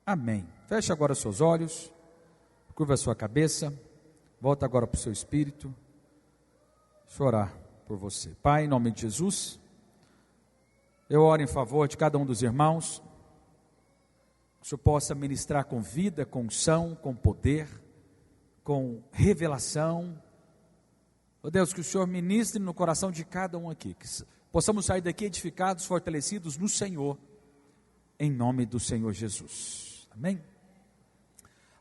Amém. Feche agora os seus olhos, curva a sua cabeça, volta agora para o seu espírito. Deixa eu orar por você. Pai, em nome de Jesus, eu oro em favor de cada um dos irmãos, que o Senhor possa ministrar com vida, com unção, com poder, com revelação. Ó Deus, que o Senhor ministre no coração de cada um aqui, que possamos sair daqui edificados, fortalecidos no Senhor, em nome do Senhor Jesus. Amém?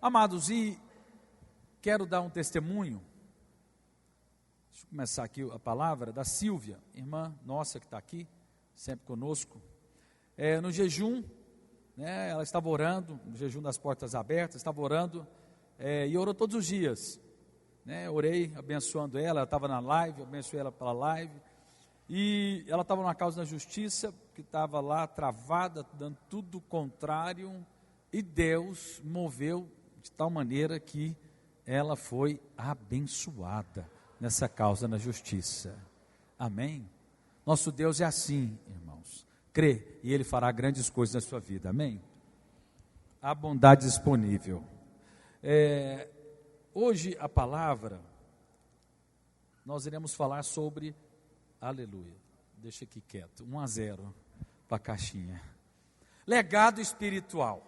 Amados, e quero dar um testemunho. Deixa eu começar aqui a palavra da Silvia, irmã nossa que está aqui, sempre conosco. No jejum, né, ela estava orando, no jejum das portas abertas, estava orando, e orou todos os dias. Né, orei abençoando ela estava na live, abençoei ela pela live. E ela estava numa causa da justiça, que estava lá travada, dando tudo contrário. E Deus moveu de tal maneira que ela foi abençoada nessa causa na justiça. Amém? Nosso Deus é assim, irmãos. Crê e Ele fará grandes coisas na sua vida. Amém? A bondade disponível. Hoje a palavra, nós iremos falar sobre, aleluia, deixa aqui quieto, 1-0 para a caixinha. Legado espiritual.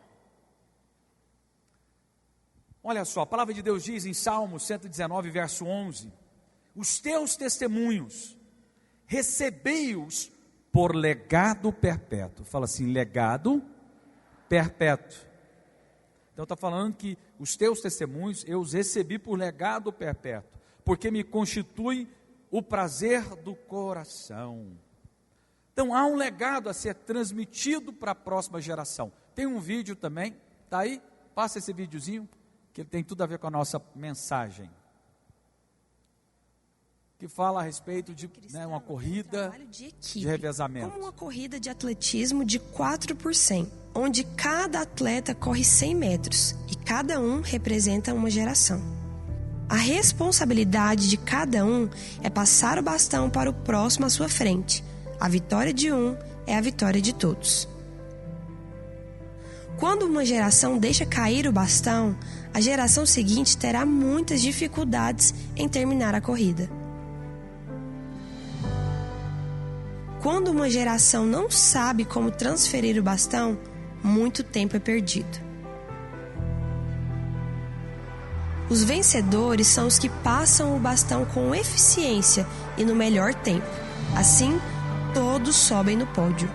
Olha só, a palavra de Deus diz em Salmo 119, verso 11: os teus testemunhos, recebei-os por legado perpétuo. Fala assim, legado perpétuo. Então está falando que os teus testemunhos eu os recebi por legado perpétuo, porque me constitui o prazer do coração. Então há um legado a ser transmitido para a próxima geração. Tem um vídeo também, está aí? Passa esse videozinho, que ele tem tudo a ver com a nossa mensagem, que fala a respeito de uma corrida de revezamento. Como uma corrida de atletismo de 4%, onde cada atleta corre 100 metros e cada um representa uma geração. A responsabilidade de cada um é passar o bastão para o próximo à sua frente. A vitória de um é a vitória de todos. Quando uma geração deixa cair o bastão, a geração seguinte terá muitas dificuldades em terminar a corrida. Quando uma geração não sabe como transferir o bastão, muito tempo é perdido. Os vencedores são os que passam o bastão com eficiência e no melhor tempo. Assim, todos sobem no pódio.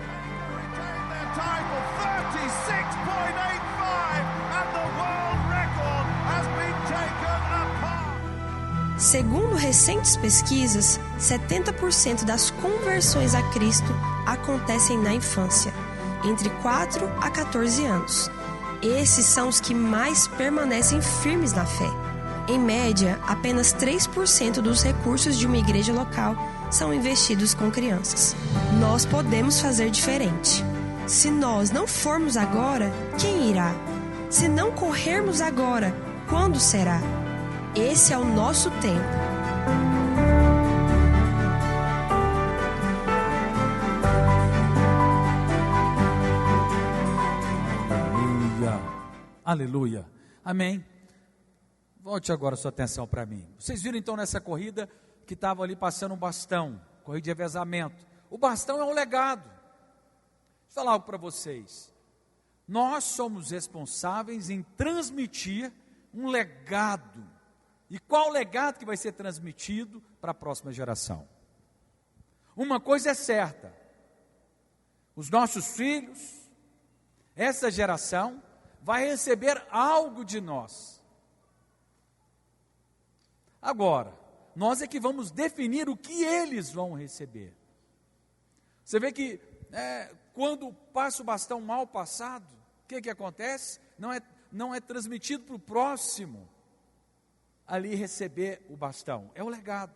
Segundo recentes pesquisas, 70% das conversões a Cristo acontecem na infância, entre 4 a 14 anos. Esses são os que mais permanecem firmes na fé. Em média, apenas 3% dos recursos de uma igreja local são investidos com crianças. Nós podemos fazer diferente. Se nós não formos agora, quem irá? Se não corrermos agora, quando será? Esse é o nosso tempo. Aleluia, aleluia, amém. Volte agora a sua atenção para mim. Vocês viram então nessa corrida que estava ali passando um bastão, corrida de revezamento. O bastão é um legado. Deixa eu falar algo para vocês. Nós somos responsáveis em transmitir um legado. E qual o legado que vai ser transmitido para a próxima geração? Uma coisa é certa: os nossos filhos, essa geração, vai receber algo de nós. Agora, nós é que vamos definir o que eles vão receber. Você vê que quando passa o bastão mal passado, o que acontece? Não é transmitido para o próximo ali receber o bastão, é o legado.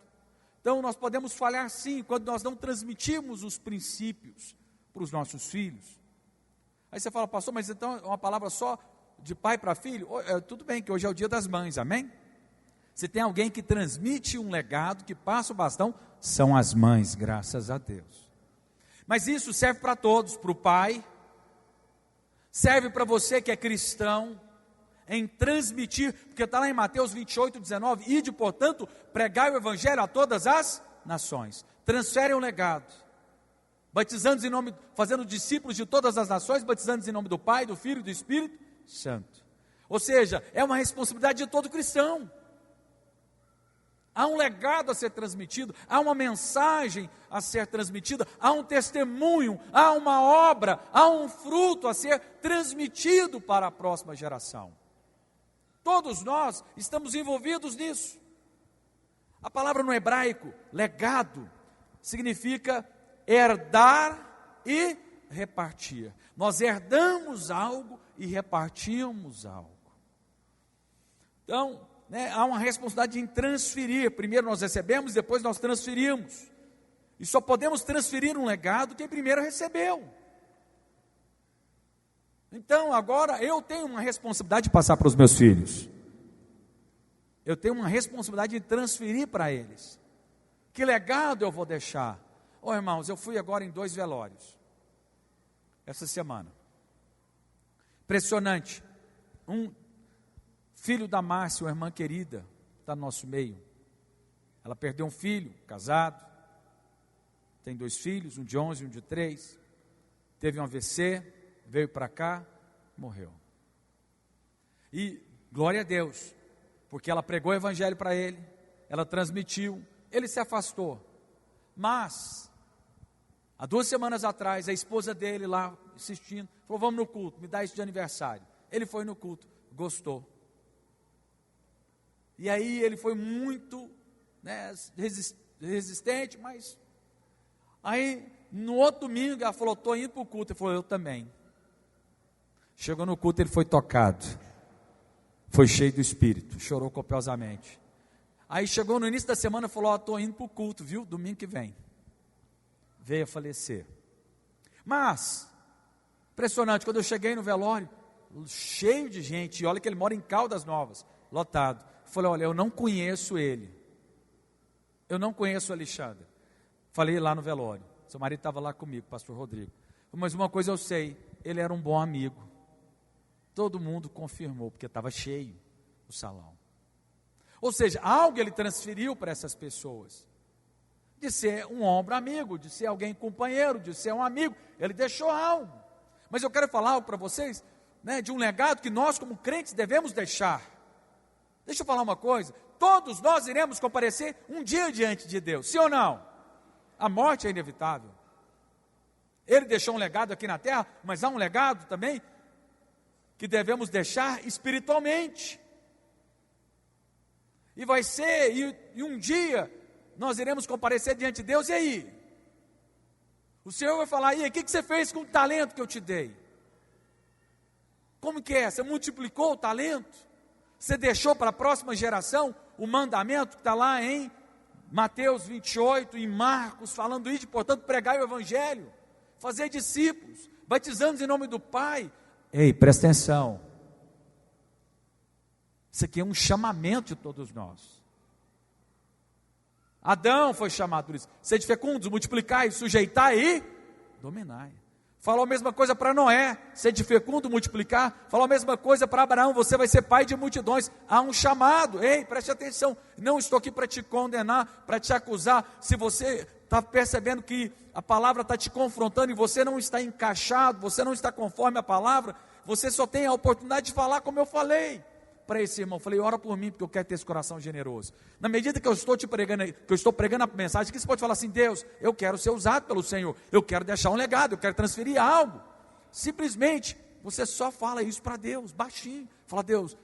Então nós podemos falhar sim, quando nós não transmitimos os princípios para os nossos filhos. Aí você fala, pastor, mas então é uma palavra só de pai para filho? Tudo bem que hoje é o dia das mães, amém? Se tem alguém que transmite um legado, que passa o bastão, são as mães, graças a Deus. Mas isso serve para todos, para o pai, serve para você que é cristão, em transmitir, porque está lá em Mateus 28, 19, ide, portanto, pregai o evangelho a todas as nações. Transfere um legado, batizando em nome, fazendo discípulos de todas as nações, batizando em nome do Pai, do Filho e do Espírito Santo. Ou seja, é uma responsabilidade de todo cristão. Há um legado a ser transmitido, há uma mensagem a ser transmitida, há um testemunho, há uma obra, há um fruto a ser transmitido para a próxima geração. Todos nós estamos envolvidos nisso. A palavra no hebraico, legado, significa herdar e repartir. Nós herdamos algo e repartimos algo. Então, há uma responsabilidade em transferir. Primeiro nós recebemos, depois nós transferimos. E só podemos transferir um legado quem primeiro recebeu. Então, agora eu tenho uma responsabilidade de passar para os meus filhos. Eu tenho uma responsabilidade de transferir para eles. Que legado eu vou deixar? Irmãos, eu fui agora em 2 velórios essa semana. Impressionante. Um filho da Márcia, uma irmã querida, está no nosso meio. Ela perdeu um filho, casado. Tem 2 filhos, um de 11 e um de 3. Teve um AVC, veio para cá, morreu. E glória a Deus, porque ela pregou o evangelho para ele, ela transmitiu, ele se afastou. Mas, há 2 semanas atrás, a esposa dele lá insistindo, falou: vamos no culto, me dá isso de aniversário. Ele foi no culto, gostou. E aí ele foi muito resistente, mas aí no outro domingo ela falou: estou indo para o culto. Ele falou: eu também. Chegou no culto, ele foi tocado, foi cheio do Espírito, chorou copiosamente. Aí chegou no início da semana e falou: estou indo para o culto, viu, domingo que vem. Veio a falecer. Mas, impressionante, quando eu cheguei no velório, cheio de gente, e olha que ele mora em Caldas Novas, lotado. Falei: olha, eu não conheço ele, eu não conheço o Alexandre. Falei lá no velório, seu marido estava lá comigo, pastor Rodrigo. Mas uma coisa eu sei, ele era um bom amigo. Todo mundo confirmou, porque estava cheio o salão. Ou seja, algo ele transferiu para essas pessoas, de ser um ombro amigo, de ser alguém companheiro, de ser um amigo. Ele deixou algo. Mas eu quero falar algo para vocês, de um legado que nós como crentes devemos deixar. Deixa eu falar uma coisa, todos nós iremos comparecer um dia diante de Deus, sim ou não? A morte é inevitável. Ele deixou um legado aqui na terra, mas há um legado também que devemos deixar espiritualmente. E vai ser, e um dia nós iremos comparecer diante de Deus, e aí? O Senhor vai falar: e aí, o que você fez com o talento que eu te dei? Como que é? Você multiplicou o talento? Você deixou para a próxima geração o mandamento que está lá em Mateus 28, em Marcos, falando isso, portanto, pregai o evangelho, fazer discípulos, batizando em nome do Pai. Ei, presta atenção. Isso aqui é um chamamento de todos nós. Adão foi chamado por isso: sede fecundos, multiplicai, sujeitai e dominai. Falou a mesma coisa para Noé: sede fecundo, multiplicar. Falou a mesma coisa para Abraão: você vai ser pai de multidões. Há um chamado. Ei, preste atenção, não estou aqui para te condenar, para te acusar. Se você está percebendo que a palavra está te confrontando e você não está encaixado, você não está conforme a palavra, você só tem a oportunidade de falar como eu falei para esse irmão. Falei: ora por mim, porque eu quero ter esse coração generoso. Na medida que eu estou te pregando, que eu estou pregando a mensagem, que você pode falar assim: Deus, eu quero ser usado pelo Senhor, eu quero deixar um legado, eu quero transferir algo. Simplesmente, você só fala isso para Deus, baixinho. Fala: Deus,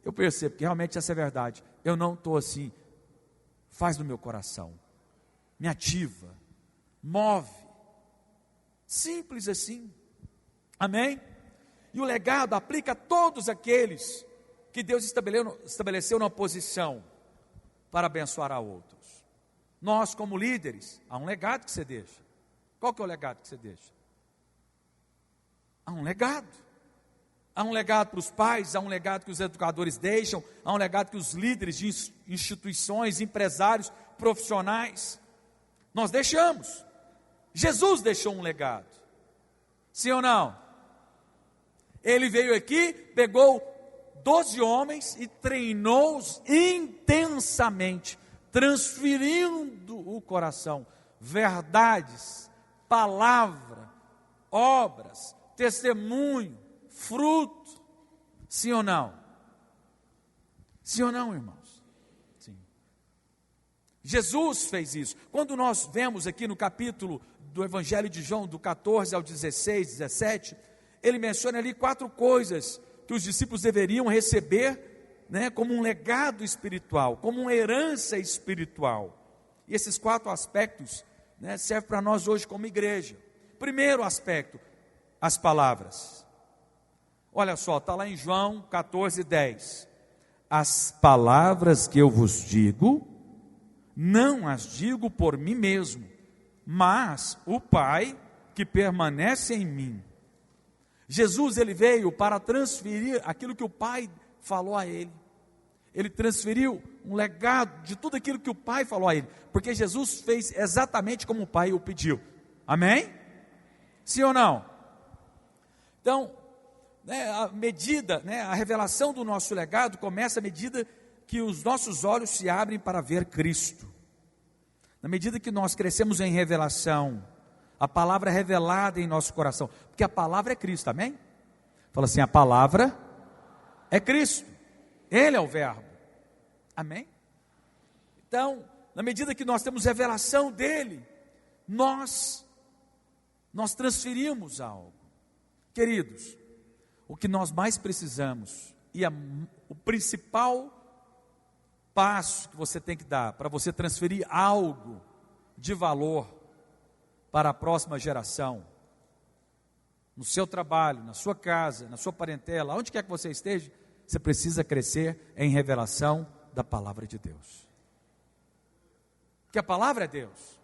eu percebo que realmente essa é verdade, eu não estou assim, faz no meu coração, me ativa, move. Simples assim, amém? E o legado aplica a todos aqueles que Deus estabeleceu numa posição para abençoar a outros. Nós, como líderes, há um legado que você deixa. Qual que é o legado que você deixa? Há um legado. Há um legado para os pais, há um legado que os educadores deixam, há um legado que os líderes de instituições, empresários, profissionais, nós deixamos. Jesus deixou um legado. Sim ou não? Ele veio aqui, pegou 12 homens e treinou-os intensamente, transferindo o coração, verdades, palavra, obras, testemunho, fruto. Sim ou não? Sim ou não, irmãos? Sim. Jesus fez isso. Quando nós vemos aqui no capítulo do Evangelho de João, do 14 ao 16, 17, ele menciona ali 4 coisas que os discípulos deveriam receber, né, como um legado espiritual, como uma herança espiritual. E esses 4 aspectos, né, servem para nós hoje como igreja. Primeiro aspecto, as palavras. Olha só, está lá em João 14, 10. As palavras que eu vos digo, não as digo por mim mesmo, mas o Pai que permanece em mim. Jesus, ele veio para transferir aquilo que o Pai falou a ele. Ele transferiu um legado de tudo aquilo que o Pai falou a ele, porque Jesus fez exatamente como o Pai o pediu. Amém? Sim ou não? Então, a medida, a revelação do nosso legado começa à medida que os nossos olhos se abrem para ver Cristo. Na medida que nós crescemos em revelação, a palavra é revelada em nosso coração, porque a palavra é Cristo, amém? Fala assim, a palavra é Cristo, Ele é o verbo, amém? Então, na medida que nós temos revelação dEle, nós transferimos algo. Queridos, o que nós mais precisamos, e o principal passo que você tem que dar, para você transferir algo de valor, para a próxima geração, no seu trabalho, na sua casa, na sua parentela, onde quer que você esteja, você precisa crescer em revelação da palavra de Deus, porque a palavra é Deus.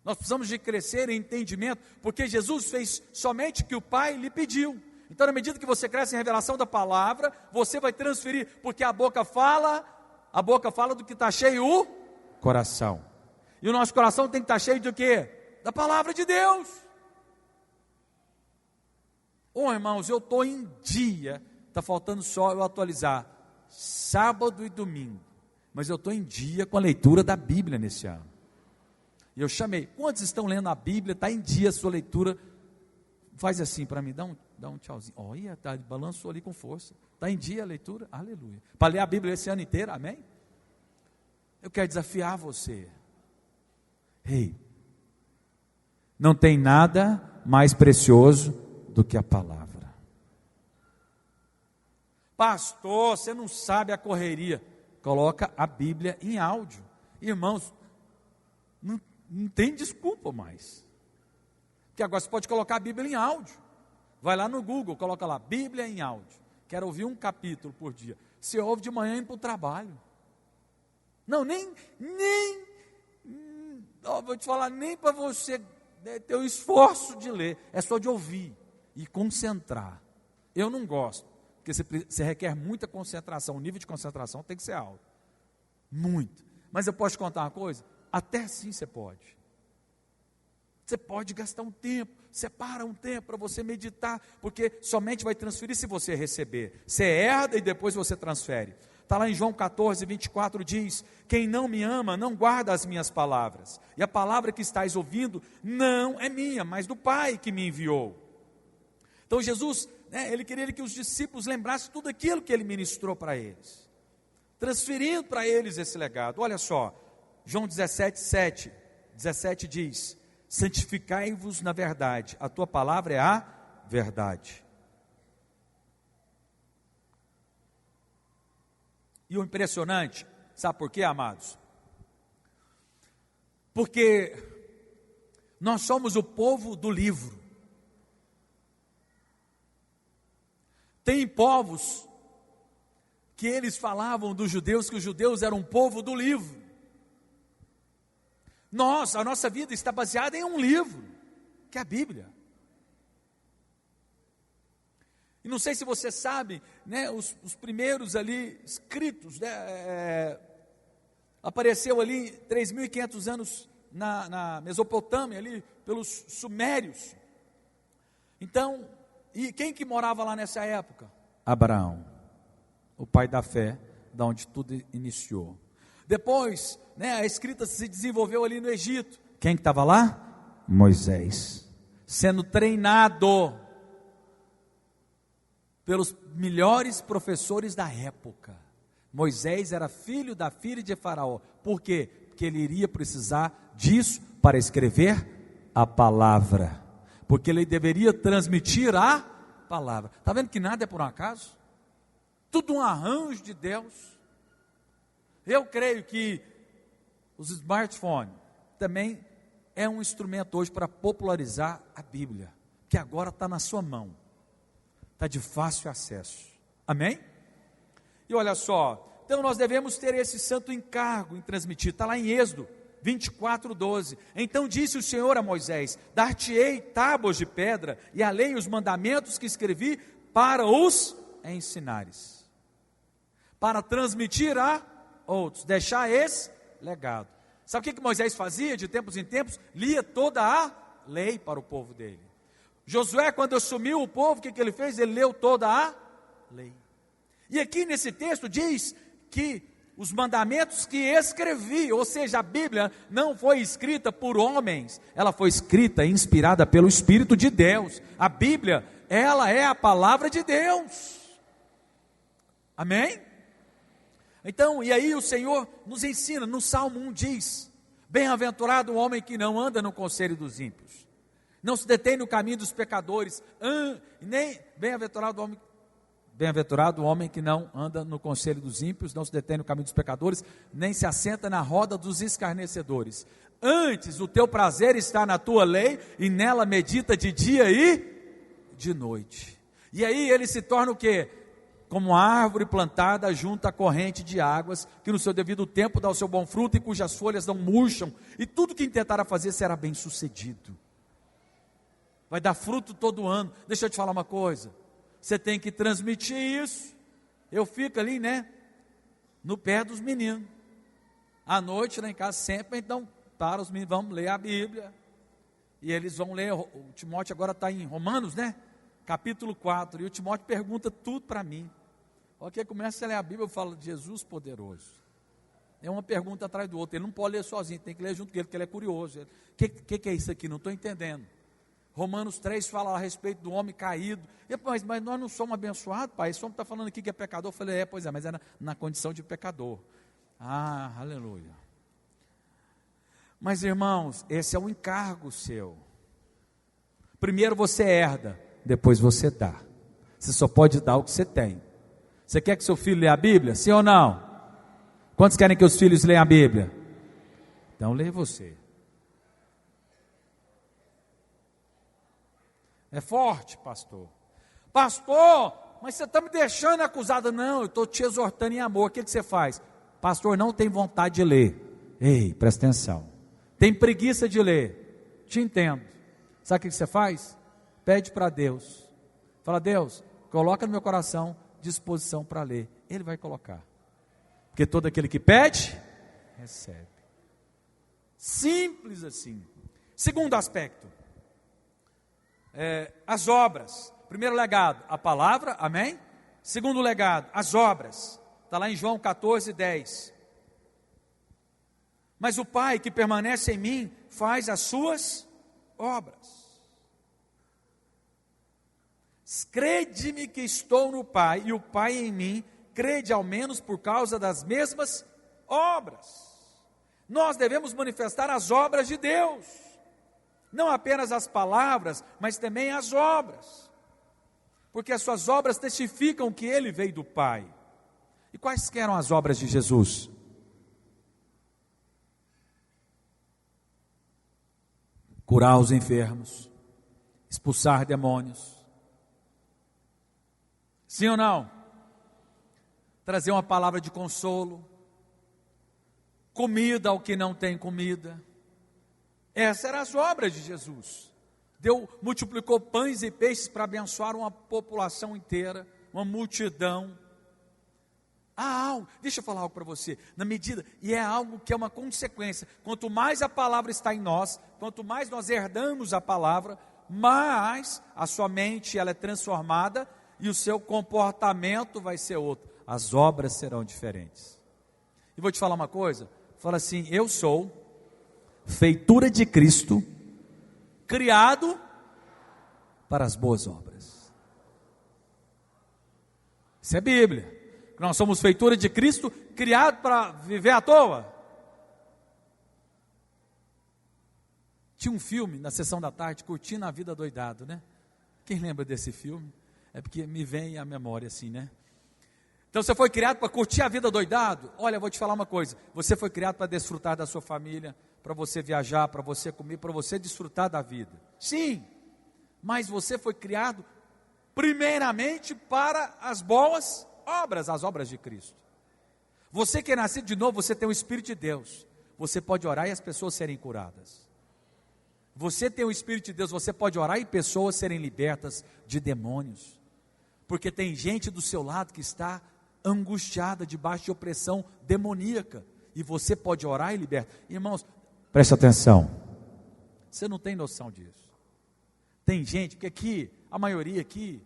Nós precisamos de crescer em entendimento, porque Jesus fez somente o que o Pai lhe pediu. Então, na medida que você cresce em revelação da palavra, você vai transferir, porque a boca fala do que está cheio o coração, e o nosso coração tem que estar cheio de o quê? Da palavra de Deus. Irmãos, eu estou em dia, está faltando só eu atualizar, sábado e domingo, mas eu estou em dia com a leitura da Bíblia nesse ano. E eu chamei, quantos estão lendo a Bíblia, está em dia a sua leitura? Faz assim para mim, dá um tchauzinho. Olha, balançou ali com força, está em dia a leitura, aleluia. Para ler a Bíblia esse ano inteiro, amém? Eu quero desafiar você. Não tem nada mais precioso do que a palavra. Pastor, você não sabe a correria. Coloca a Bíblia em áudio. Irmãos, não tem desculpa mais. Porque agora você pode colocar a Bíblia em áudio. Vai lá no Google, coloca lá, Bíblia em áudio. Quero ouvir um capítulo por dia. Você ouve de manhã indo para o trabalho. Não, vou te falar, nem para você ter o esforço de ler, é só de ouvir e concentrar. Eu não gosto, porque você requer muita concentração, o nível de concentração tem que ser alto, muito. Mas eu posso te contar uma coisa? Até assim você pode gastar um tempo, separa um tempo para você meditar, porque somente vai transferir se você receber. Você herda e depois você transfere. Está lá em João 14, 24, diz, quem não me ama, não guarda as minhas palavras, e a palavra que estáis ouvindo, não é minha, mas do Pai que me enviou. Então Jesus, ele queria que os discípulos lembrassem tudo aquilo que ele ministrou para eles, transferindo para eles esse legado. Olha só, João 17 diz, santificai-vos na verdade, a tua palavra é a verdade. E o impressionante, sabe por quê, amados? Porque nós somos o povo do livro. Tem povos que eles falavam dos judeus, que os judeus eram um povo do livro. A nossa vida está baseada em um livro, que é a Bíblia. E não sei se você sabe, os primeiros ali escritos, apareceu ali 3.500 anos na Mesopotâmia, ali pelos sumérios. Então, E quem que morava lá nessa época? Abraão, o pai da fé, da onde tudo iniciou. Depois, a escrita se desenvolveu ali no Egito. Quem que estava lá? Moisés, sendo treinado pelos melhores professores da época. Moisés era filho da filha de Faraó. Por quê? Porque ele iria precisar disso para escrever a palavra. Porque ele deveria transmitir a palavra. Está vendo que nada é por um acaso? Tudo um arranjo de Deus. Eu creio que os smartphones também é um instrumento hoje para popularizar a Bíblia, que agora está na sua mão, está de fácil acesso, amém? E olha só, então nós devemos ter esse santo encargo em transmitir, está lá em Êxodo 24:12, então disse o Senhor a Moisés, dar-te-ei tábuas de pedra, e a lei e os mandamentos que escrevi, para os ensinares, para transmitir a outros, deixar esse legado. Sabe o que Moisés fazia? De tempos em tempos, lia toda a lei para o povo dele. Josué, quando assumiu o povo, o que ele fez? Ele leu toda a lei. E aqui nesse texto diz que os mandamentos que escrevi, ou seja, a Bíblia não foi escrita por homens, ela foi escrita e inspirada pelo Espírito de Deus. A Bíblia, ela é a palavra de Deus. Amém? Então, e aí o Senhor nos ensina, no Salmo 1 diz, bem-aventurado o homem que não anda no conselho dos ímpios, não se detém no caminho dos pecadores, nem bem-aventurado o homem que não anda no conselho dos ímpios, não se detém no caminho dos pecadores, nem se assenta na roda dos escarnecedores. Antes, o teu prazer está na tua lei, e nela medita de dia e de noite. E aí ele se torna o quê? Como árvore plantada junto à corrente de águas, que no seu devido tempo dá o seu bom fruto, e cujas folhas não murcham, e tudo que intentar fazer será bem sucedido. Vai dar fruto todo ano. Deixa eu te falar uma coisa, você tem que transmitir isso. Eu fico ali, no pé dos meninos, à noite lá em casa sempre, então, para os meninos, vamos ler a Bíblia, e eles vão ler, o Timóteo agora está em Romanos, capítulo 4, e o Timóteo pergunta tudo para mim. Ok, começa a ler a Bíblia, eu falo de Jesus poderoso. É uma pergunta atrás do outro, ele não pode ler sozinho, tem que ler junto com ele, porque ele é curioso. O que é isso aqui? Não estou entendendo. Romanos 3 fala a respeito do homem caído. Mas nós não somos abençoados, pai? Esse homem está falando aqui que é pecador. Eu falei, pois é, mas é na condição de pecador. Aleluia. Mas irmãos, esse é um encargo seu. Primeiro você herda, depois você dá. Você só pode dar o que você tem. Você quer que seu filho leia a Bíblia? Sim ou não? Quantos querem que os filhos leiam a Bíblia? Então leia você. É forte, pastor. Pastor, mas você está me deixando acusado. Não, eu estou te exortando em amor. O que você faz? Pastor, não tem vontade de ler. Ei, presta atenção. Tem preguiça de ler. Te entendo. Sabe o que você faz? Pede para Deus. Fala, Deus, coloca no meu coração disposição para ler. Ele vai colocar. Porque todo aquele que pede, recebe. Simples assim. Segundo aspecto. As obras. Primeiro legado, a palavra, amém? Segundo legado, as obras. Está lá em João 14:10. Mas o Pai que permanece em mim faz as suas obras. Crede-me que estou no Pai e o Pai em mim, crede ao menos por causa das mesmas obras. Nós devemos manifestar as obras de Deus, não apenas as palavras, mas também as obras, porque as suas obras testificam que Ele veio do Pai. E quais eram as obras de Jesus? Curar os enfermos, expulsar demônios, sim ou não? Trazer uma palavra de consolo, comida ao que não tem comida. Essas eram as obras de Jesus. Multiplicou pães e peixes para abençoar uma população inteira, uma multidão. Deixa eu falar algo para você, e é algo que é uma consequência, quanto mais a palavra está em nós, quanto mais nós herdamos a palavra, mas a sua mente ela é transformada e o seu comportamento vai ser outro. As obras serão diferentes. E vou te falar uma coisa, fala assim: eu sou feitura de Cristo, criado para as boas obras. Isso é Bíblia. Nós somos feitura de Cristo, criado para viver à toa. Tinha um filme na sessão da tarde, Curtindo a Vida Doidado, né? Quem lembra desse filme? É porque me vem à memória assim, né? Então você foi criado para curtir a vida doidado? Olha, eu vou te falar uma coisa, você foi criado para desfrutar da sua família, para você viajar, para você comer, para você desfrutar da vida. Sim, mas você foi criado primeiramente para as boas obras, as obras de Cristo. Você que é nascido de novo, você tem o Espírito de Deus, você pode orar e as pessoas serem curadas. Você tem o Espírito de Deus, você pode orar e pessoas serem libertas de demônios, porque tem gente do seu lado que está angustiada, debaixo de opressão demoníaca, e você pode orar e libertar. Irmãos, preste atenção, você não tem noção disso. Tem gente que aqui, a maioria aqui,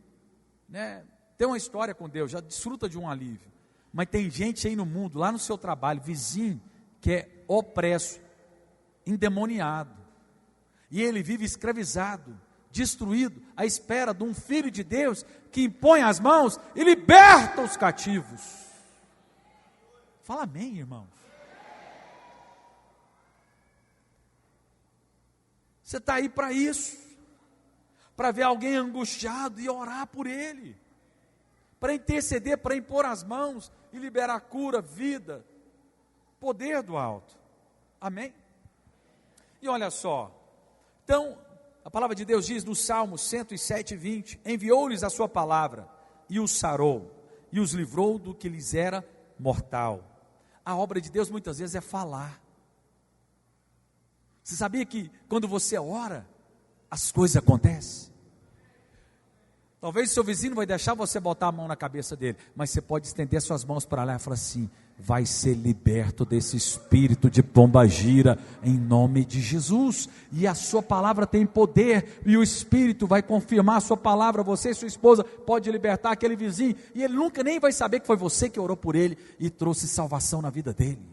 né, tem uma história com Deus, já desfruta de um alívio, mas tem gente aí no mundo, lá no seu trabalho, vizinho, que é opresso, endemoniado, e ele vive escravizado, destruído, à espera de um filho de Deus, que impõe as mãos e liberta os cativos. Fala amém, irmãos. Você está aí para isso, para ver alguém angustiado e orar por ele, para interceder, para impor as mãos e liberar cura, vida, poder do alto. Amém? E olha só, então, a palavra de Deus diz no Salmo 107:20, enviou-lhes a sua palavra, e os sarou, e os livrou do que lhes era mortal. A obra de Deus muitas vezes é falar. Você sabia que quando você ora, as coisas acontecem? Talvez seu vizinho vai deixar você botar a mão na cabeça dele, mas você pode estender suas mãos para lá e falar assim: vai ser liberto desse espírito de pombagira, em nome de Jesus, e a sua palavra tem poder, e o Espírito vai confirmar a sua palavra, você e sua esposa pode libertar aquele vizinho, e ele nunca nem vai saber que foi você que orou por ele, e trouxe salvação na vida dele.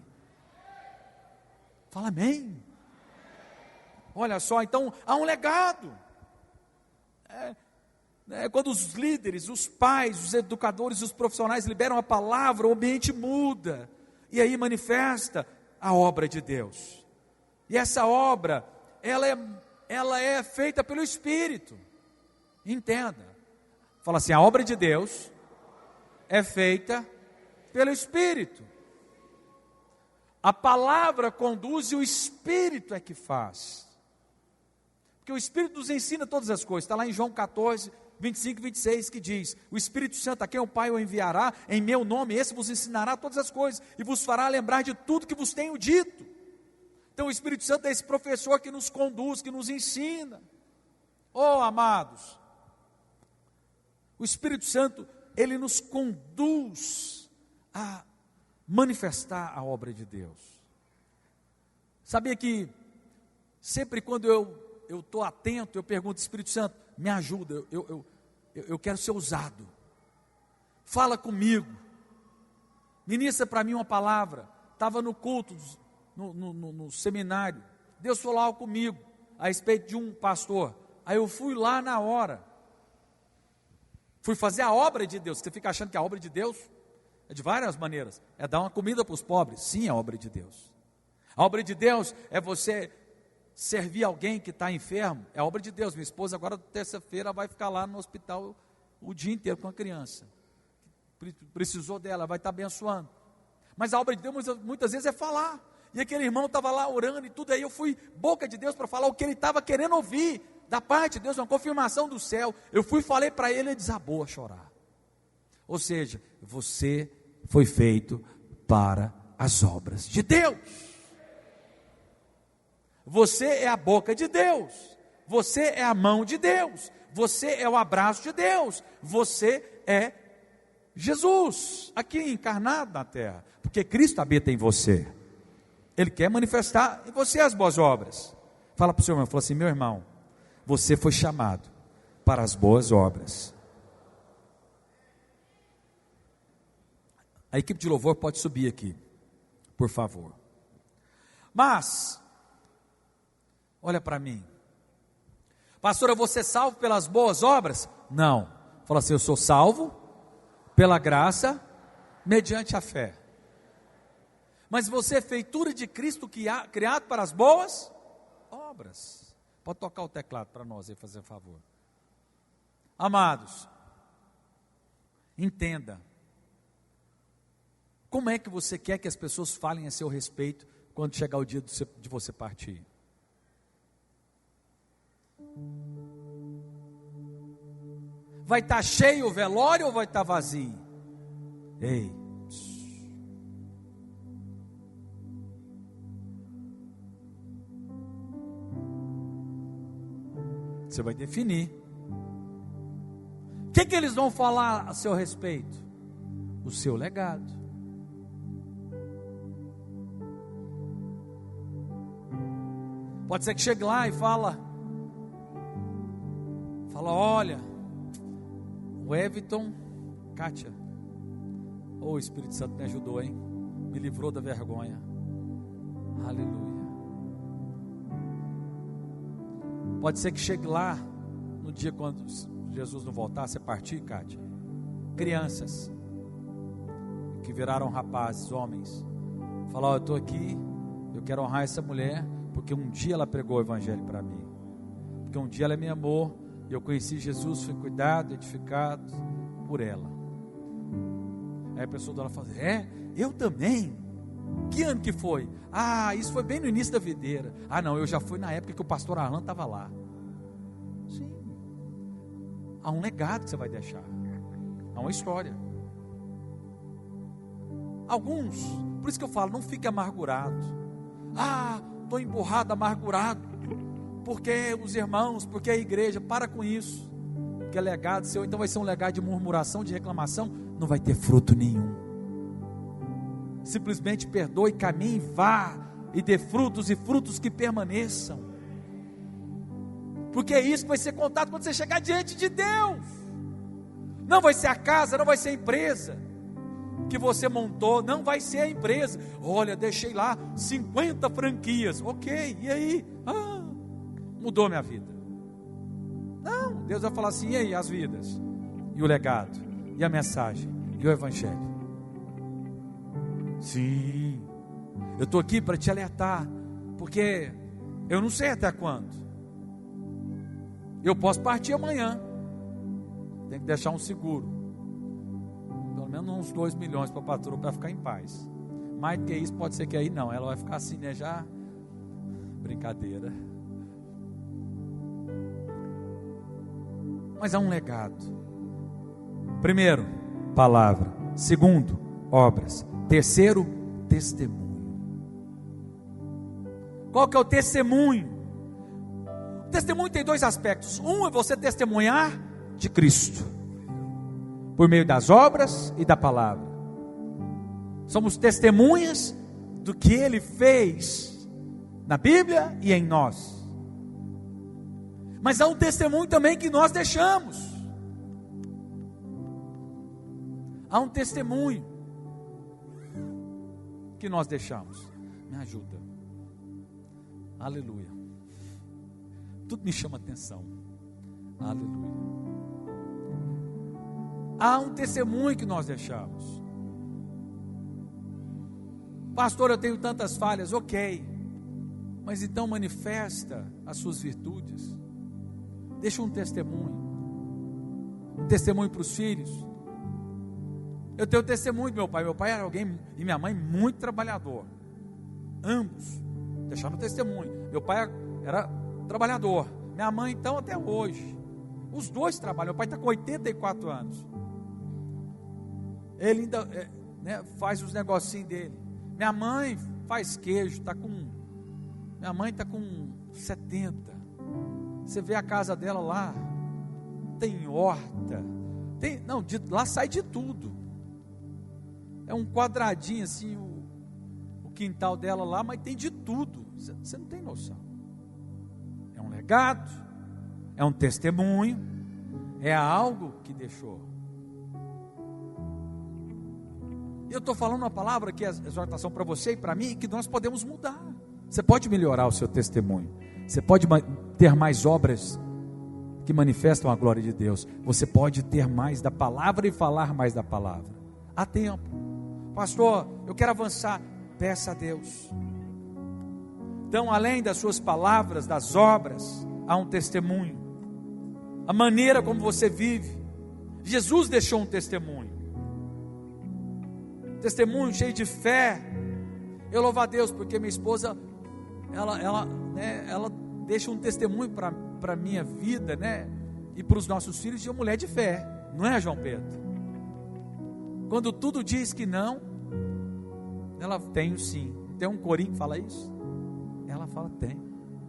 Fala amém. Olha só, então há um legado, quando os líderes, os pais, os educadores, os profissionais liberam a palavra, o ambiente muda, e aí manifesta a obra de Deus. E essa obra, ela é feita pelo Espírito. Entenda. Fala assim: a obra de Deus é feita pelo Espírito. A palavra conduz e o Espírito é que faz. Porque o Espírito nos ensina todas as coisas. Está lá em João 14:25-26, que diz: o Espírito Santo, a quem o Pai o enviará em meu nome, esse vos ensinará todas as coisas, e vos fará lembrar de tudo que vos tenho dito. Então o Espírito Santo é esse professor que nos conduz, que nos ensina. Oh, amados, o Espírito Santo, ele nos conduz a manifestar a obra de Deus. Sabia que sempre quando eu estou atento, eu pergunto: Espírito Santo, me ajuda, eu quero ser usado, fala comigo, ministra para mim uma palavra. Estava no culto, no seminário, Deus falou algo comigo, a respeito de um pastor, aí eu fui lá na hora, fui fazer a obra de Deus. Você fica achando que a obra de Deus é de várias maneiras, é dar uma comida para os pobres, sim, é a obra de Deus. A obra de Deus é você servir alguém que está enfermo, é obra de Deus. Minha esposa agora, terça-feira, vai ficar lá no hospital o dia inteiro com a criança, precisou dela, vai estar abençoando. Mas a obra de Deus muitas vezes é falar, e aquele irmão estava lá orando e tudo, aí eu fui boca de Deus para falar o que ele estava querendo ouvir, da parte de Deus, uma confirmação do céu. Eu fui, falei para ele, ele desabou a chorar. Ou seja, você foi feito para as obras de Deus. Você é a boca de Deus, você é a mão de Deus, você é o abraço de Deus, você é Jesus, aqui encarnado na terra, porque Cristo habita em você, Ele quer manifestar em você as boas obras. Fala para o seu irmão, fala assim: meu irmão, Você foi chamado para as boas obras. A equipe de louvor pode subir aqui, por favor. Mas, olha para mim. Pastor, eu vou ser salvo pelas boas obras? Não. Fala assim, eu sou salvo pela graça, mediante a fé. Mas você é feitura de Cristo, criado para as boas obras. Pode tocar o teclado para nós aí, fazer um favor. Amados, entenda. Como é que você quer que as pessoas falem a seu respeito quando chegar o dia de você partir? Vai estar cheio o velório ou vai estar vazio? Ei, você vai definir. O que eles vão falar a seu respeito? O seu legado. Pode ser que chegue lá e fala, olha, o Everton, Kátia, o Espírito Santo me ajudou, hein? Me livrou da vergonha. Aleluia. Pode ser que chegue lá, no dia quando Jesus não voltar, você partir, Kátia, crianças, que viraram rapazes, homens, falar, eu estou aqui, eu quero honrar essa mulher, porque um dia ela pregou o evangelho para mim, porque um dia ela me amou, e eu conheci Jesus, fui cuidado, edificado por ela. Aí a pessoa dela fala, eu também? Que ano que foi? Isso foi bem no início da videira. Não, eu já fui na época que o pastor Alan estava lá. Sim, há um legado que você vai deixar, há uma história. Alguns, por isso que eu falo, não fique amargurado. Estou emburrado, amargurado, porque os irmãos, porque a igreja. Para com isso, porque é legado seu, então vai ser um legado de murmuração, de reclamação, não vai ter fruto nenhum. Simplesmente perdoe, caminhe, vá e dê frutos, e frutos que permaneçam, porque é isso que vai ser contado quando você chegar diante de Deus. Não vai ser a casa, não vai ser a empresa que você montou, não vai ser a empresa. Olha, deixei lá 50 franquias, ok, e aí? Mudou minha vida. Não, Deus vai falar assim, e aí as vidas? E o legado? E a mensagem? E o evangelho? Sim, eu estou aqui para te alertar, porque eu não sei até quando. Eu posso partir amanhã, tem que deixar um seguro, pelo menos uns 2 milhões para a patroa, para ficar em paz. Mais do que isso, pode ser que aí não, ela vai ficar assim, né, já, brincadeira. Mas há um legado. Primeiro, palavra. Segundo, obras. Terceiro, testemunho. Qual que é o testemunho? O testemunho tem 2 aspectos. Um é você testemunhar de Cristo, por meio das obras e da palavra. Somos testemunhas do que Ele fez na Bíblia e em nós. Mas há um testemunho também que nós deixamos. Há um testemunho que nós deixamos. Me ajuda. Aleluia. Tudo me chama atenção. Aleluia. Há um testemunho que nós deixamos. Pastor, eu tenho tantas falhas, ok. Mas então manifesta as suas virtudes. Deixa um testemunho. Um testemunho para os filhos. Eu tenho testemunho do meu pai. Meu pai era alguém, e minha mãe, muito trabalhador. Ambos deixaram testemunho. Meu pai era trabalhador. Minha mãe, então, até hoje. Os dois trabalham. Meu pai está com 84 anos. Ele ainda faz os negocinhos dele. Minha mãe faz queijo. Minha mãe está com 70. Você vê a casa dela lá. Tem horta. Lá sai de tudo. É um quadradinho assim, o quintal dela lá, mas tem de tudo. Você não tem noção. É um legado, é um testemunho, é algo que deixou. Eu estou falando uma palavra que é exortação para você e para mim, que nós podemos mudar. Você pode melhorar o seu testemunho, você pode ter mais obras que manifestam a glória de Deus, você pode ter mais da palavra e falar mais da palavra. Há tempo. Pastor, eu quero avançar. Peça a Deus. Então, além das suas palavras, das obras, há um testemunho. A maneira como você vive. Jesus deixou um testemunho. Testemunho cheio de fé. Eu louvo a Deus porque minha esposa, ela deixa um testemunho para a minha vida, né? E para os nossos filhos, de uma mulher de fé. Não é, João Pedro? Quando tudo diz que não, ela tem o sim. Tem um corinho que fala isso? Ela fala, tem.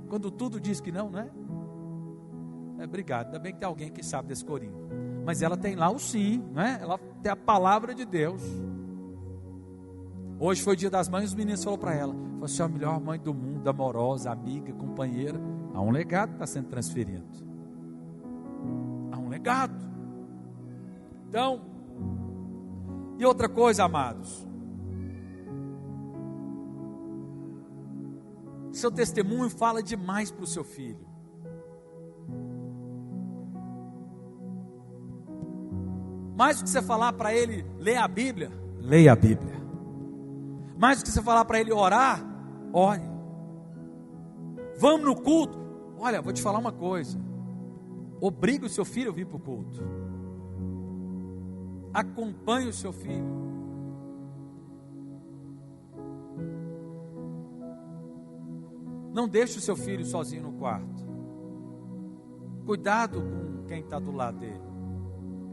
Quando tudo diz que não, não é? Obrigado, ainda bem que tem alguém que sabe desse corinho. Mas ela tem lá o sim, não é? Ela tem a palavra de Deus. Hoje foi o dia das mães, os meninos falaram para ela, você é a melhor mãe do mundo, amorosa, amiga, companheira. Há um legado que está sendo transferido. Há um legado. Então, e outra coisa, amados, seu testemunho fala demais para o seu filho. Mais do que você falar para ele ler a Bíblia, leia a Bíblia. Mais do que você falar para ele orar, ore. Vamos no culto. Olha, vou te falar uma coisa. Obrigue o seu filho a vir para o culto. Acompanhe o seu filho. Não deixe o seu filho sozinho no quarto. Cuidado com quem está do lado dele.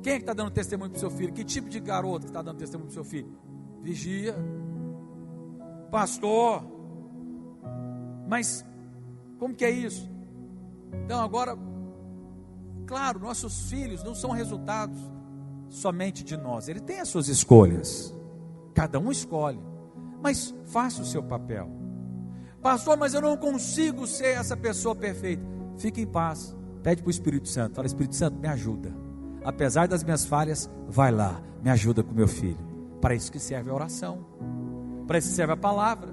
Quem é que está dando testemunho para o seu filho? Que tipo de garoto que está dando testemunho para o seu filho? Vigia. Pastor. Mas como que é isso? Então agora, claro, nossos filhos não são resultados somente de nós. Ele tem as suas escolhas. Cada um escolhe. Mas faça o seu papel. Pastor, mas eu não consigo ser essa pessoa perfeita. Fique em paz. Pede para o Espírito Santo. Fala, Espírito Santo, me ajuda. Apesar das minhas falhas, vai lá, me ajuda com meu filho. Para isso que serve a oração. Para isso que serve a palavra.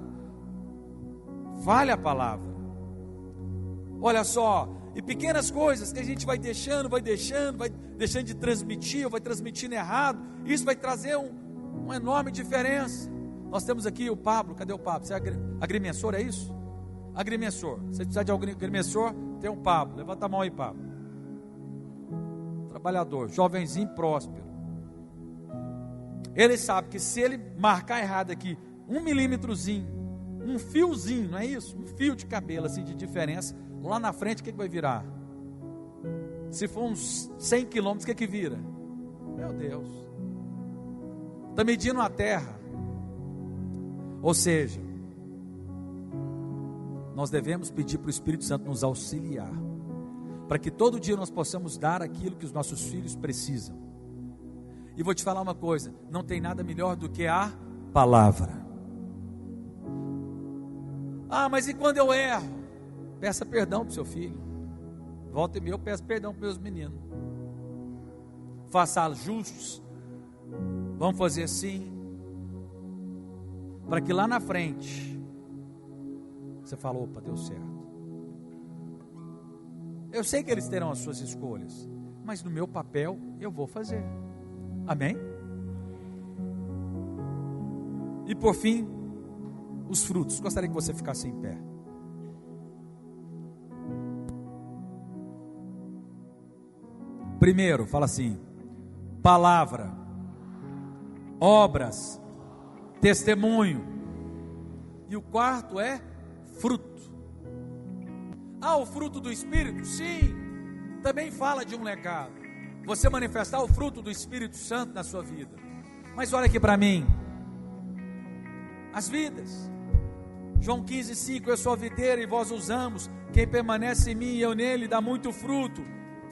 Fale a palavra. Olha só, e pequenas coisas que a gente vai deixando de transmitir, ou vai transmitindo errado. Isso vai trazer uma enorme diferença. Nós temos aqui o Pablo. Cadê o Pablo? Você é agrimensor, é isso? Agrimensor. Se você precisar de algum agrimensor, tem um Pablo. Levanta a mão aí, Pablo. Trabalhador, jovenzinho, próspero. Ele sabe que se ele marcar errado aqui, 1 milímetrozinho, um fiozinho, não é isso? Um fio de cabelo assim de diferença, lá na frente o que vai virar? Se for uns 100 quilômetros, o que vira? Meu Deus. Está medindo a terra. Ou seja, nós devemos pedir para o Espírito Santo nos auxiliar, para que todo dia nós possamos dar aquilo que os nossos filhos precisam. E vou te falar uma coisa, não tem nada melhor do que a palavra. Ah, mas e quando eu erro? Peça perdão para o seu filho. Volta e meia eu peço perdão para meus meninos. Faça justos. Vamos fazer assim, para que lá na frente você fale, opa, deu certo. Eu sei que eles terão as suas escolhas, mas no meu papel eu vou fazer. Amém? E por fim, os frutos. Gostaria que você ficasse em pé. Primeiro, fala assim: palavra, obras, testemunho. E o quarto é fruto. Ah, o fruto do Espírito? Sim, também fala de um legado. Você manifestar o fruto do Espírito Santo na sua vida. Mas olha aqui para mim. As vidas. João 15:5, eu sou a videira e vós os ramos. Quem permanece em mim e eu nele dá muito fruto.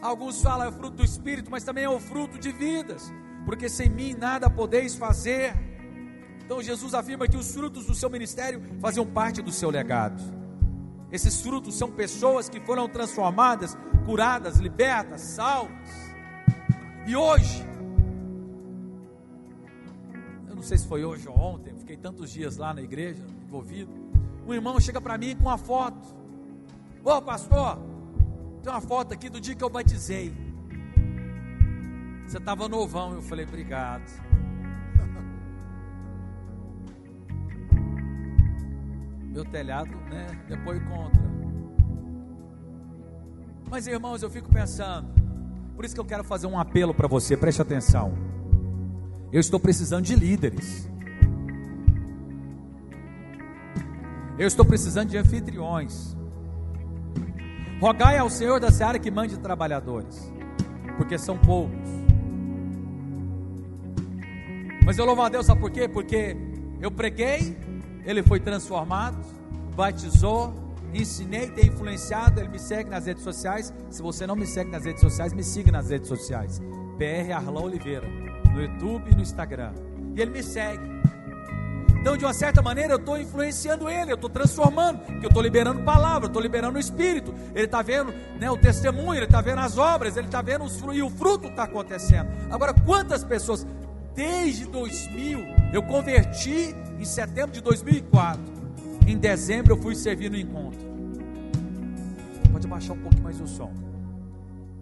Alguns falam é o fruto do Espírito, mas também é o fruto de vidas. Porque sem mim nada podeis fazer. Então Jesus afirma que os frutos do seu ministério faziam parte do seu legado. Esses frutos são pessoas que foram transformadas, curadas, libertas, salvas. E hoje, eu não sei se foi hoje ou ontem, fiquei tantos dias lá na igreja, envolvido. Um irmão chega para mim com uma foto. Ô pastor, tem uma foto aqui do dia que eu batizei. Você estava novão. Eu falei, obrigado. Meu telhado, né? Depois contra. Mas irmãos, eu fico pensando. Por isso que eu quero fazer um apelo para você. Preste atenção. Eu estou precisando de líderes. Eu estou precisando de anfitriões. Rogai ao Senhor da seara que mande trabalhadores, porque são poucos. Mas eu louvo a Deus, sabe por quê? Porque eu preguei, ele foi transformado, batizou, ensinei, tem influenciado. Ele me segue nas redes sociais. Se você não me segue nas redes sociais, me siga nas redes sociais, PR Arlão Oliveira, no YouTube e no Instagram. E ele me segue. Então, de uma certa maneira, eu estou influenciando ele, eu estou transformando, porque eu estou liberando palavra, eu estou liberando o Espírito. Ele está vendo, né, o testemunho, ele está vendo as obras, ele está vendo e o fruto está acontecendo. Agora, quantas pessoas, desde 2000, eu converti em setembro de 2004, em dezembro eu fui servir no encontro. Pode abaixar um pouquinho mais o som.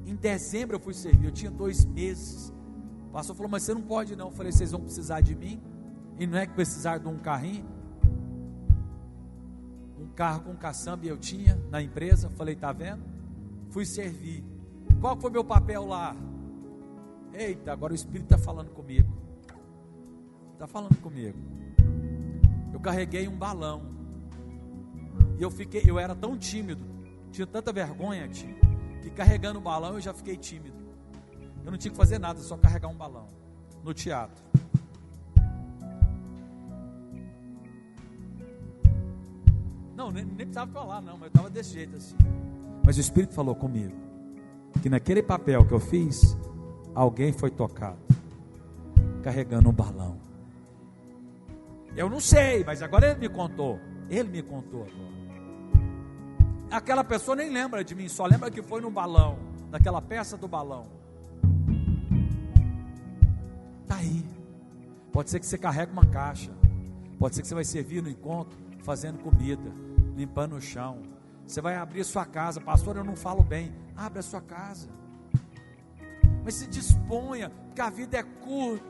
Em dezembro eu fui servir, eu tinha 2 meses. O pastor falou, mas você não pode não. Eu falei, vocês vão precisar de mim. E não é que precisar de um carrinho. Um carro com caçamba eu tinha na empresa. Falei, tá vendo? Fui servir. Qual foi meu papel lá? Eita, agora o Espírito está falando comigo. Está falando comigo. Eu carreguei um balão. E eu era tão tímido, tinha tanta vergonha, que carregando o balão eu já fiquei tímido. Eu não tinha que fazer nada, só carregar um balão. No teatro. Não, nem precisava falar não, mas eu estava desse jeito assim. Mas o Espírito falou comigo, que naquele papel que eu fiz, alguém foi tocado, carregando um balão. Eu não sei, mas agora ele me contou agora. Aquela pessoa nem lembra de mim, só lembra que foi no balão, naquela peça do balão. Está aí. Pode ser que você carregue uma caixa, pode ser que você vai servir no encontro, fazendo comida, limpando o chão. Você vai abrir a sua casa. Pastor, eu não falo bem. Abre a sua casa, mas se disponha, porque a vida é curta.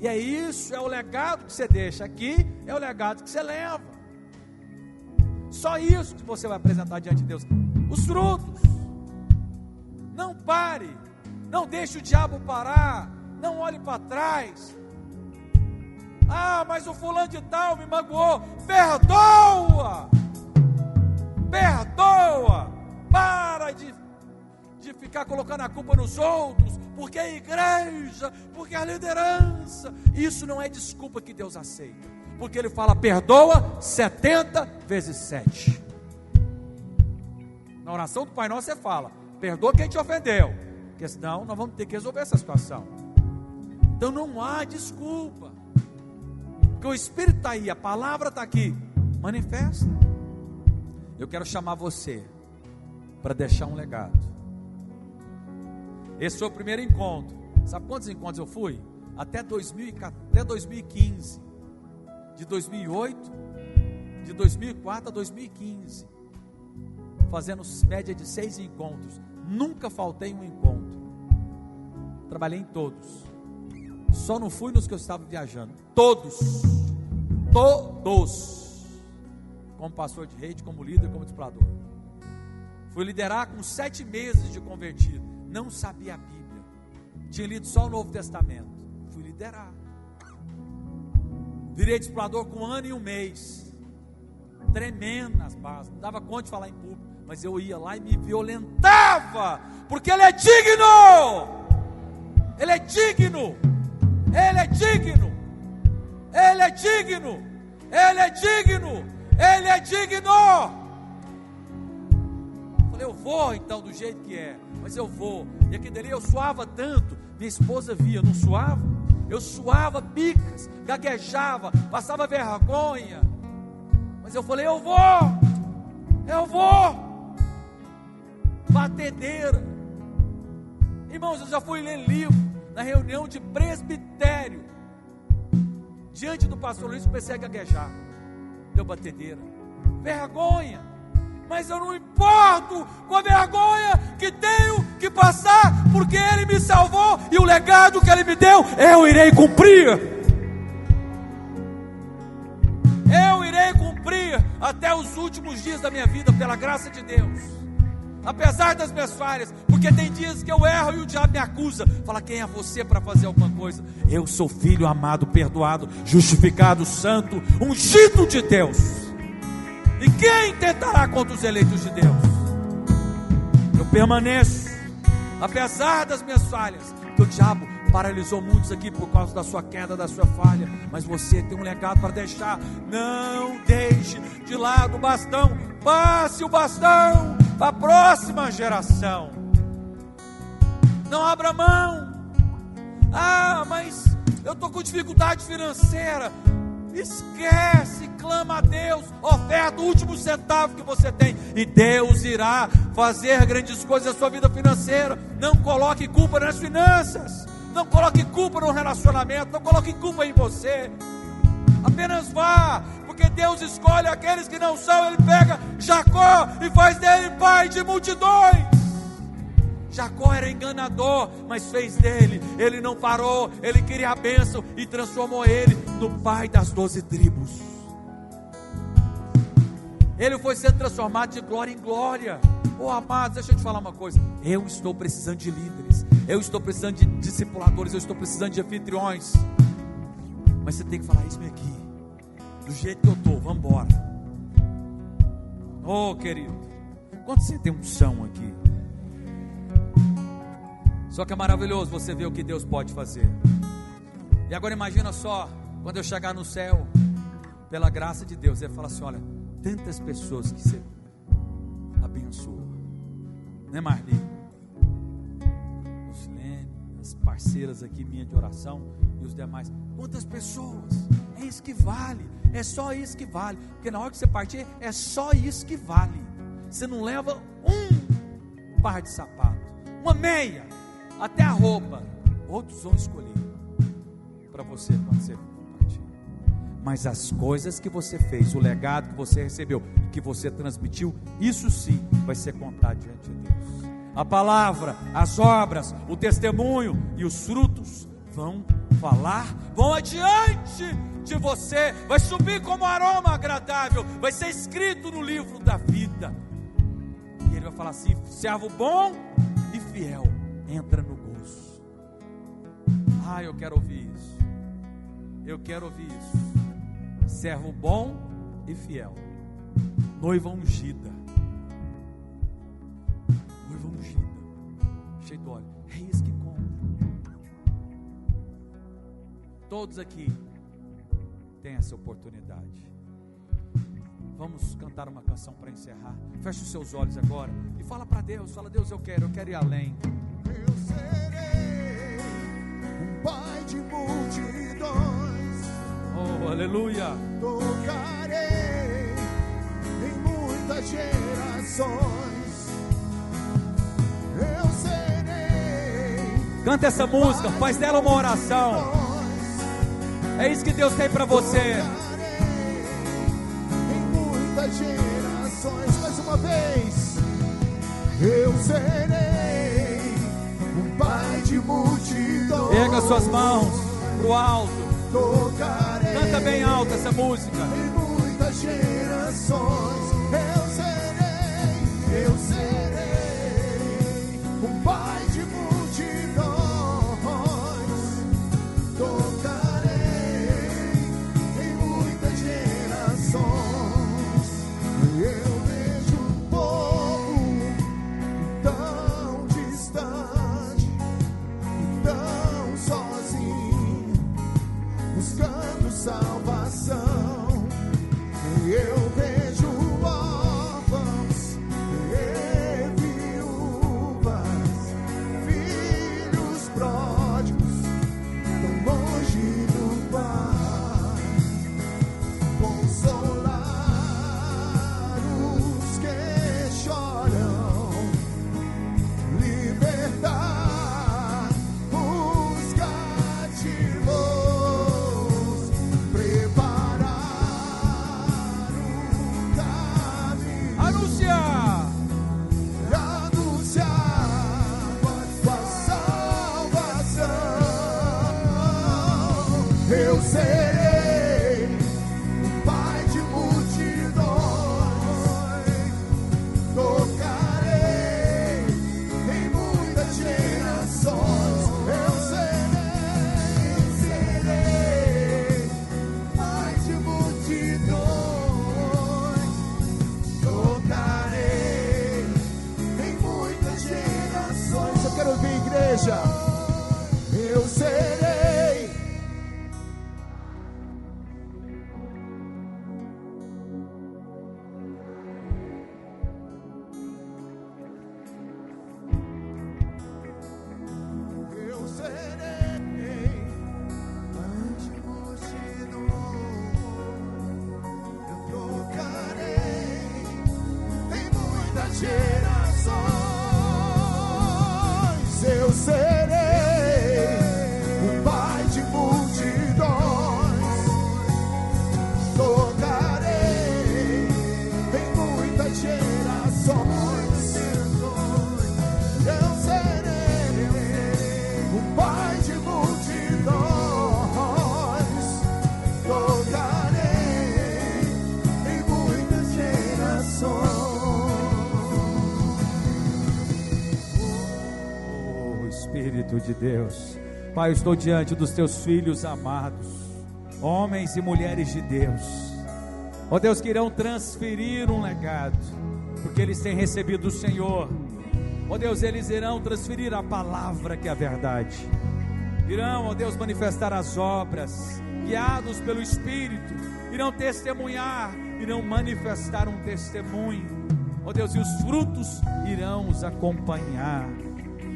E é isso, é o legado que você deixa aqui, é o legado que você leva. Só isso que você vai apresentar diante de Deus. Os frutos. Não pare, não deixe o diabo parar, não olhe para trás. Ah, mas o fulano de tal me magoou. Perdoa. Perdoa. Para de ficar colocando a culpa nos outros, porque a igreja, porque a liderança. Isso não é desculpa que Deus aceita, porque Ele fala, perdoa 70 vezes 7. Na oração do Pai Nosso você fala, perdoa quem te ofendeu, porque senão nós vamos ter que resolver essa situação. Então não há desculpa, porque o Espírito está aí, a palavra está aqui, manifesta. Eu quero chamar você para deixar um legado. Esse foi o primeiro encontro. Sabe quantos encontros eu fui? Até 2015. De 2008, de 2004 a 2015. Fazendo média de 6 encontros. Nunca faltei um encontro. Trabalhei em todos. Só não fui nos que eu estava viajando. Todos. Como pastor de rede, como líder, como discipulador. Fui liderar com 7 meses de convertido. Não sabia a Bíblia, tinha lido só o Novo Testamento. Fui liderar. Virei discipulador com 1 ano e 1 mês, tremendo nas bases, não dava conta de falar em público, mas eu ia lá e me violentava, porque Ele é digno. Ele é digno. Ele é digno. Ele é digno. Ele é digno. Ele é digno. Falei, eu vou então do jeito que é, mas eu vou. E aqui dali eu suava tanto, minha esposa via, não suava? Eu suava bicas, gaguejava, passava vergonha, Mas eu falei, eu vou. Batedeira. Irmãos, eu já fui ler livro na reunião de presbitério. Diante do pastor Luiz, comecei a gaguejar. Deu batedeira. Vergonha. Mas eu não importo com a vergonha que tenho que passar, porque Ele me salvou e o legado que Ele me deu, eu irei cumprir. Eu irei cumprir até os últimos dias da minha vida, pela graça de Deus. Apesar das minhas falhas, porque tem dias que eu erro e o diabo me acusa. Fala, quem é você para fazer alguma coisa? Eu sou filho amado, perdoado, justificado, santo, ungido de Deus. E quem tentará contra os eleitos de Deus? Eu permaneço, apesar das minhas falhas, porque o diabo paralisou muitos aqui por causa da sua queda, da sua falha. Mas você tem um legado para deixar. Não deixe de lado o bastão. Passe o bastão para a próxima geração. Não abra mão. Mas eu estou com dificuldade financeira. Esquece, clama a Deus, oferta o último centavo que você tem, e Deus irá fazer grandes coisas na sua vida financeira. Não coloque culpa nas finanças, não coloque culpa no relacionamento, não coloque culpa em você. Apenas vá, porque Deus escolhe aqueles que não são. Ele pega Jacó e faz dele pai de multidões. Jacó era enganador, mas fez dele. Ele não parou, ele queria a bênção e transformou ele no pai das 12 tribos. Ele foi sendo transformado de glória em glória. Amados, deixa eu te falar uma coisa. Eu estou precisando de líderes, eu estou precisando de discipuladores, eu estou precisando de anfitriões. Mas você tem que falar isso aqui, do jeito que eu estou, vamos embora. Querido, quando você tem unção aqui, só que é maravilhoso você ver o que Deus pode fazer. E agora imagina só, quando eu chegar no céu, pela graça de Deus, Ele fala assim, olha, tantas pessoas que você abençoa, né, Marli? Luciene, as parceiras aqui minha de oração e os demais, quantas pessoas? É isso que vale, é só isso que vale, porque na hora que você partir, é só isso que vale. Você não leva um par de sapato, uma meia, até a roupa, outros vão escolher para você quando você partir. Mas as coisas que você fez, o legado que você recebeu, que você transmitiu, isso sim vai ser contado diante de Deus. A palavra, as obras, o testemunho e os frutos vão falar, vão adiante de você, vai subir como aroma agradável, vai ser escrito no livro da vida. E Ele vai falar assim, servo bom e fiel, entra no gozo. Eu quero ouvir isso. Eu quero ouvir isso. Servo bom e fiel, noiva ungida. Noiva ungida, cheio de óleo. É isso que conta. Todos aqui têm essa oportunidade. Vamos cantar uma canção para encerrar. Feche os seus olhos agora e fala para Deus. Fala, Deus, eu quero ir além. Eu serei um pai de multidões. Aleluia. Tocarei em muitas gerações. Eu serei. Canta essa música, faz dela uma oração. É isso que Deus tem para você. Tocarei em muitas gerações. Mais uma vez. Eu serei um pai de multidões. Erga suas mãos pro alto. Tocarei. Canta bem alto essa música. Em muitas gerações. Eu serei um pai de multidões. Tocarei em muitas gerações. Eu vejo um povo tão distante, tão sozinho, buscando salvação. Eu vejo eu serei um pai de multidões, tocarei em muitas gerações. Eu serei pai de multidões, tocarei em muitas gerações. Eu quero ouvir, igreja. Eu serei. Eu serei ante multidões, eu tocarei em muitas gerações. Eu serei um pai de multidões, tocarei em muitas gerações. Eu serei um pai de multidões, tocarei em muitas gerações. Oh, Espírito de Deus. Pai, eu estou diante dos teus filhos amados, homens e mulheres de Deus, ó Deus, que irão transferir um legado, porque eles têm recebido do Senhor. Ó Deus, eles irão transferir a palavra que é a verdade, irão, ó Deus, manifestar as obras, guiados pelo Espírito, irão testemunhar, irão manifestar um testemunho, ó Deus, e os frutos irão os acompanhar.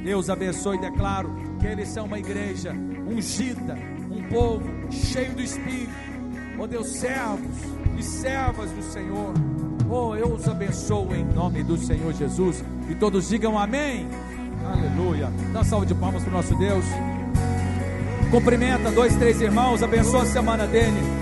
Deus abençoe e declaro que eles são uma igreja ungida, um povo cheio do Espírito, ó Deus, servos e servas do Senhor. Oh, eu os abençoo em nome do Senhor Jesus, e todos digam amém. Aleluia. Dá uma salva de palmas para o nosso Deus. Cumprimenta 2, 3 irmãos, abençoa a semana dele.